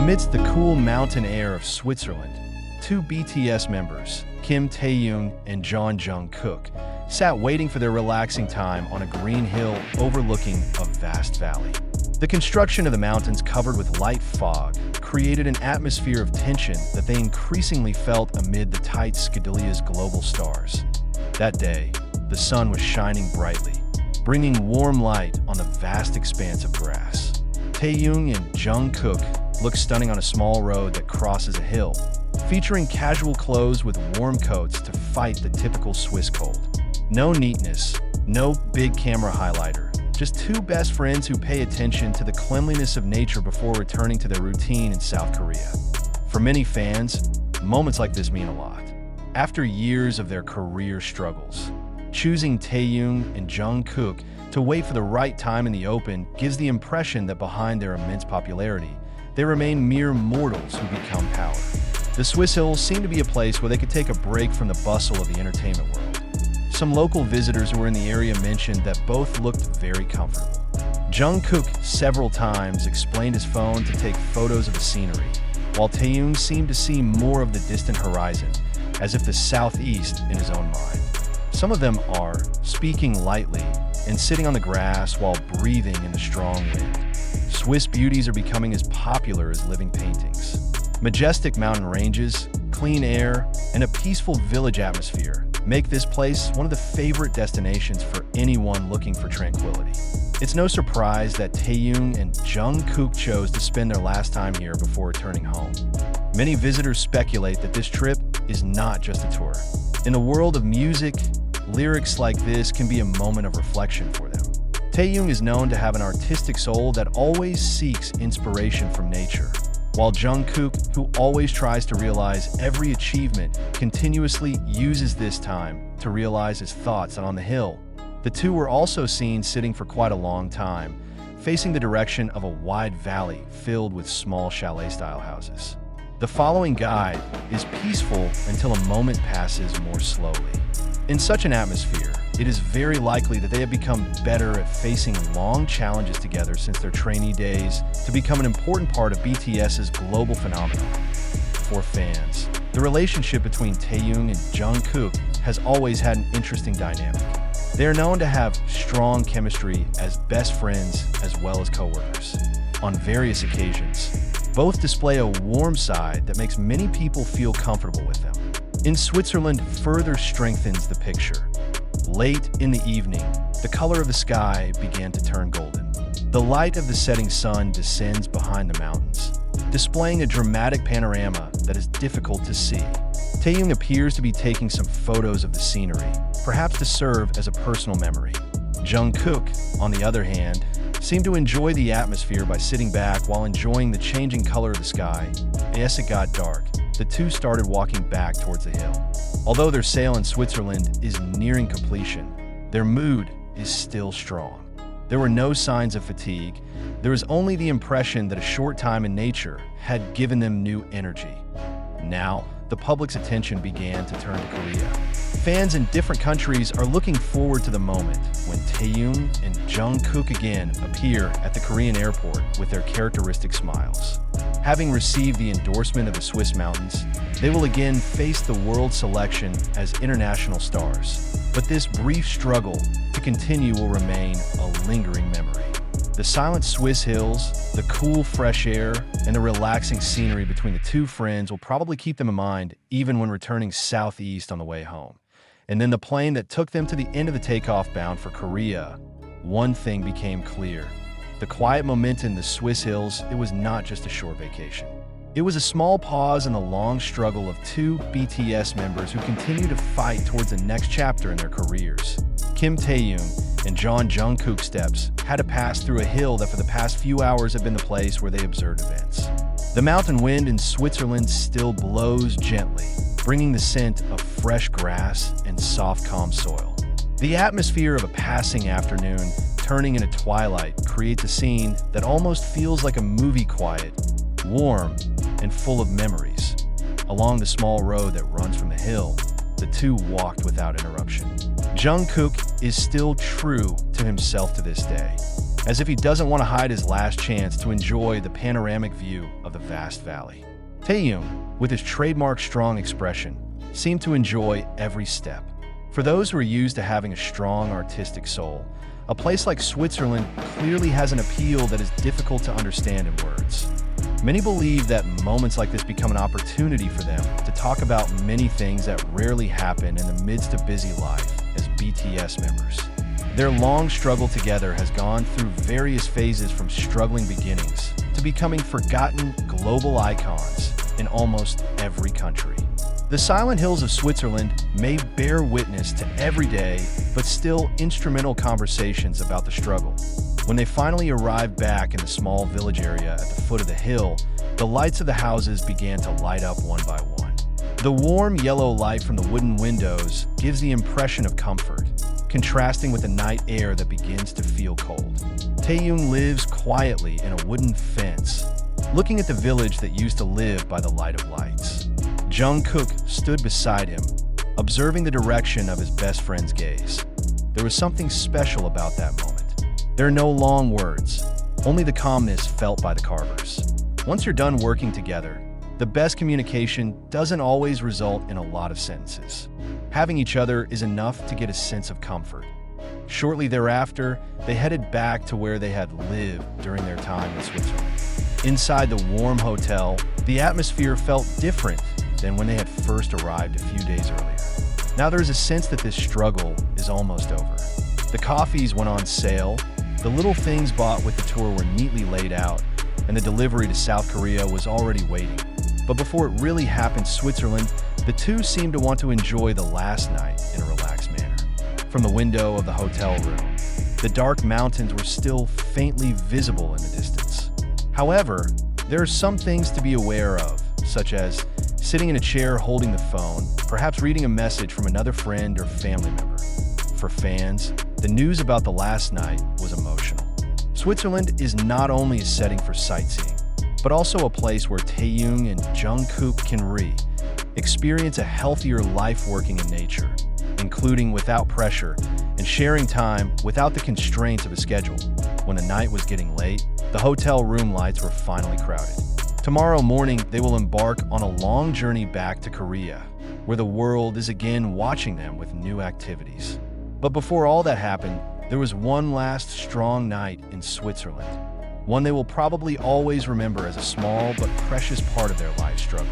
Amidst the cool mountain air of Switzerland, two BTS members, Kim Taehyung and Taehyung Jungkook, sat waiting for their relaxing time on a green hill overlooking a vast valley. The construction of the mountains covered with light fog created an atmosphere of tension that they increasingly felt amid the tight Skadilia's global stars. That day, the sun was shining brightly, bringing warm light on the vast expanse of grass. Taehyung and Jungkook looked stunning on a small road that crosses a hill, featuring casual clothes with warm coats to fight the typical Swiss cold. No neatness, no big camera highlighter, just two best friends who pay attention to the cleanliness of nature before returning to their routine in South Korea. For many fans, moments like this mean a lot. After years of their career struggles, choosing Taehyung and Jungkook to wait for the right time in the open gives the impression that behind their immense popularity, they remain mere mortals who become power. The Swiss Hills seem to be a place where they could take a break from the bustle of the entertainment world. Some local visitors who were in the area mentioned that both looked very comfortable. Jungkook several times explained his phone to take photos of the scenery, while Taehyung seemed to see more of the distant horizon, as if the southeast in his own mind. Some of them are speaking lightly and sitting on the grass while breathing in the strong wind. Swiss beauties are becoming as popular as living paintings. Majestic mountain ranges, clean air, and a peaceful village atmosphere make this place one of the favorite destinations for anyone looking for tranquility. It's no surprise that Taehyung and Jungkook chose to spend their last time here before returning home. Many visitors speculate that this trip is not just a tour. In a world of music, lyrics like this can be a moment of reflection for them. Taehyung is known to have an artistic soul that always seeks inspiration from nature, while Jungkook, who always tries to realize every achievement, continuously uses this time to realize his thoughts on the hill. The two were also seen sitting for quite a long time, facing the direction of a wide valley filled with small chalet-style houses. The following guide is peaceful until a moment passes more slowly. In such an atmosphere, it is very likely that they have become better at facing long challenges together since their trainee days to become an important part of BTS's global phenomenon. For fans, the relationship between Taehyung and Jungkook has always had an interesting dynamic. They are known to have strong chemistry as best friends as well as co-workers. On various occasions, both display a warm side that makes many people feel comfortable with them. In Switzerland further strengthens the picture. Late in the evening, the color of the sky began to turn golden. The light of the setting sun descends behind the mountains, displaying a dramatic panorama that is difficult to see. Taehyung appears to be taking some photos of the scenery, perhaps to serve as a personal memory. Jungkook, on the other hand, seemed to enjoy the atmosphere by sitting back while enjoying the changing color of the sky. As it got dark, the two started walking back towards the hill. Although their sail in Switzerland is nearing completion, their mood is still strong. There were no signs of fatigue. There was only the impression that a short time in nature had given them new energy. Now, the public's attention began to turn to Korea. Fans in different countries are looking forward to the moment when Taehyung and Jungkook again appear at the Korean airport with their characteristic smiles. Having received the endorsement of the Swiss mountains, they will again face the world selection as international stars. But this brief struggle to continue will remain a lingering memory. The silent Swiss hills, the cool fresh air, and the relaxing scenery between the two friends will probably keep them in mind even when returning southeast on the way home. And then the plane that took them to the end of the takeoff bound for Korea, one thing became clear. The quiet momentum in the Swiss hills, it was not just a short vacation. It was a small pause in the long struggle of two BTS members who continue to fight towards the next chapter in their careers. Kim Taehyung and Jungkook's steps had to pass through a hill that for the past few hours had been the place where they observed events. The mountain wind in Switzerland still blows gently, bringing the scent of fresh grass and soft, calm soil. The atmosphere of a passing afternoon turning into twilight creates a scene that almost feels like a movie, quiet, warm, and full of memories. Along the small road that runs from the hill, the two walked without interruption. Jungkook is still true to himself to this day. as if he doesn't want to hide his last chance to enjoy the panoramic view of the vast valley. Taehyung, with his trademark strong expression, seemed to enjoy every step. For those who are used to having a strong artistic soul, a place like Switzerland clearly has an appeal that is difficult to understand in words. Many believe that moments like this become an opportunity for them to talk about many things that rarely happen in the midst of busy life as BTS members. Their long struggle together has gone through various phases, from struggling beginnings to becoming forgotten global icons in almost every country. The silent hills of Switzerland may bear witness to everyday but still instrumental conversations about the struggle. When they finally arrived back in the small village area at the foot of the hill, the lights of the houses began to light up one by one. The warm yellow light from the wooden windows gives the impression of comfort, contrasting with the night air that begins to feel cold. Taehyung lives quietly in a wooden fence, looking at the village that used to live by the light of lights. Jungkook stood beside him, observing the direction of his best friend's gaze. There was something special about that moment. There are no long words, only the calmness felt by the carvers. Once you're done working together, the best communication doesn't always result in a lot of sentences. Having each other is enough to get a sense of comfort. Shortly thereafter, they headed back to where they had lived during their time in Switzerland. Inside the warm hotel, the atmosphere felt different than when they had first arrived a few days earlier. Now there is a sense that this struggle is almost over. The coffees went on sale, the little things bought with the tour were neatly laid out, and the delivery to South Korea was already waiting. But before it really happened, Switzerland, the two seemed to want to enjoy the last night in a relaxed manner. From the window of the hotel room, the dark mountains were still faintly visible in the distance. However, there are some things to be aware of, such as sitting in a chair holding the phone, perhaps reading a message from another friend or family member. For fans, the news about the last night was emotional. Switzerland is not only a setting for sightseeing, but also a place where Taehyung and Jungkook can experience a healthier life working in nature, including without pressure and sharing time without the constraints of a schedule. When the night was getting late, the hotel room lights were finally crowded. Tomorrow morning, they will embark on a long journey back to Korea, where the world is again watching them with new activities. But before all that happened, there was one last strong night in Switzerland, one they will probably always remember as a small but precious part of their life struggle.